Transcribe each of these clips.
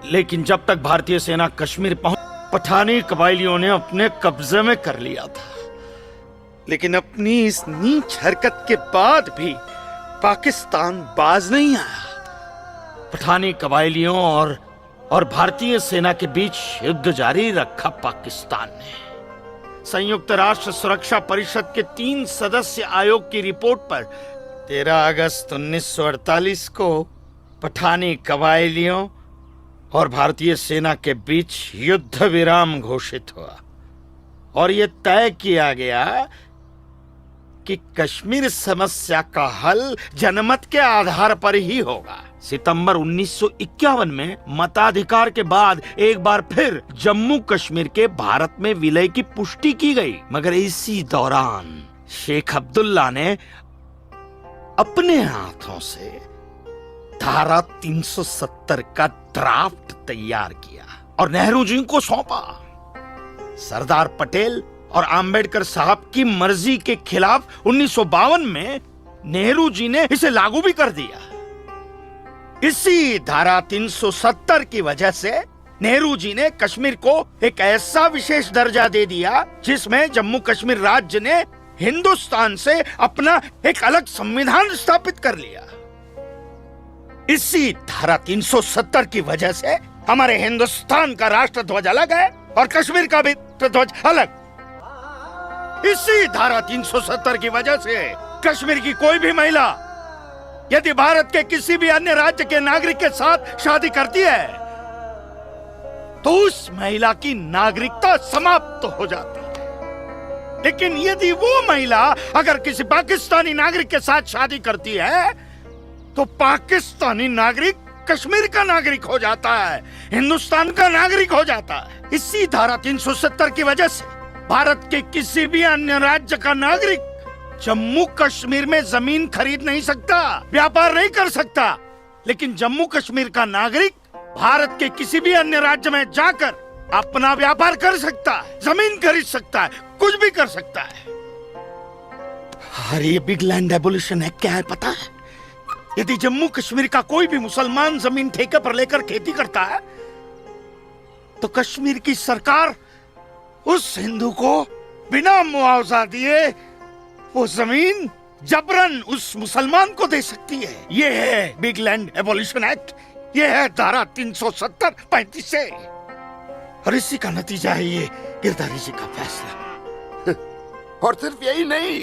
लेकिन जब तक भारतीय सेना कश्मीर पहुंच, पठानी कबायलियों ने अपने कब्जे में कर लिया था। लेकिन अपनी इस नीच हरकत के बाद भी पाकिस्तान बाज नहीं आया। पठानी कबायलियों और भारतीय सेना के बीच युद्ध जारी रखा पाकिस्तान ने। संयुक्त राष्ट्र सुरक्षा परिषद के 3 सदस्य आयोग की रिपोर्ट पर 13 अगस्त 1948 को पठानी कबायलियों और भारतीय सेना के बीच युद्ध विराम घोषित हुआ और यह तय किया गया कि कश्मीर समस्या का हल जनमत के आधार पर ही होगा। सितंबर 1951 में मताधिकार के बाद एक बार फिर जम्मू कश्मीर के भारत में विलय की पुष्टि की गई, मगर इसी दौरान शेख अब्दुल्ला ने अपने हाथों से धारा 370 का ड्राफ्ट तैयार किया और नेहरू जी को सौंपा। सरदार पटेल और अंबेडकर साहब की मर्जी के खिलाफ 1952 में नेहरू जी ने इसे लागू भी कर दिया। इसी धारा 370 की वजह से नेहरू जी ने कश्मीर को एक ऐसा विशेष दर्जा दे दिया जिसमें जम्मू कश्मीर राज्य ने हिंदुस्तान से अपना एक अलग संविधान स्थापित कर लिया। इसी धारा 370 की वजह से हमारे हिंदुस्तान का राष्ट्र ध्वज अलग है और कश्मीर का भी ध्वज अलग। इसी धारा 370 की वजह से कश्मीर की कोई भी महिला यदि भारत के किसी भी अन्य राज्य के नागरिक के साथ शादी करती है तो उस महिला की नागरिकता समाप्त हो जाती है। लेकिन यदि वो महिला अगर किसी पाकिस्तानी नागरिक के साथ शादी करती है तो पाकिस्तानी नागरिक कश्मीर का नागरिक हो जाता है, हिंदुस्तान का नागरिक हो जाता है। इसी धारा 370 की वजह से भारत के किसी भी अन्य राज्य का नागरिक जम्मू कश्मीर में जमीन खरीद नहीं सकता, व्यापार नहीं कर सकता। लेकिन जम्मू कश्मीर का नागरिक भारत के किसी भी अन्य राज्य में जाकर अपना व्यापार कर सकता है, जमीन खरीद सकता है, कुछ भी कर सकता है। अरे ये बिग लैंड एबोल्यूशन है, क्या है पता है? यदि जम्मू कश्मीर का कोई भी मुसलमान जमीन ठेके पर लेकर खेती करता है तो कश्मीर की सरकार उस हिंदू को बिना मुआवजा दिए वो जमीन जबरन उस मुसलमान को दे सकती है। ये है बिग लैंड एबोल्यूशन एक्ट, ये है धारा 370-35 से। और इसी का नतीजा है ये गिरधारी जी का फैसला। और सिर्फ यही नहीं,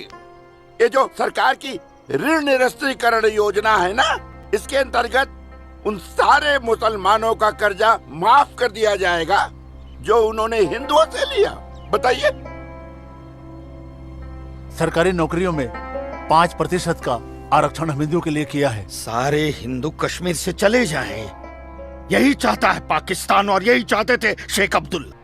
ये जो सरकार की ऋण निरस्तीकरण योजना है ना, इसके अंतर्गत उन सारे मुसलमानों का कर्जा माफ कर दिया जाएगा जो उन्होंने हिंदुओं से लिया। बताइए। सरकारी नौकरियों में 5% का आरक्षण हम हिंदुओं के लिए किया है। सारे हिंदू कश्मीर से चले जाएं, यही चाहता है पाकिस्तान और यही चाहते थे शेख अब्दुल्ला।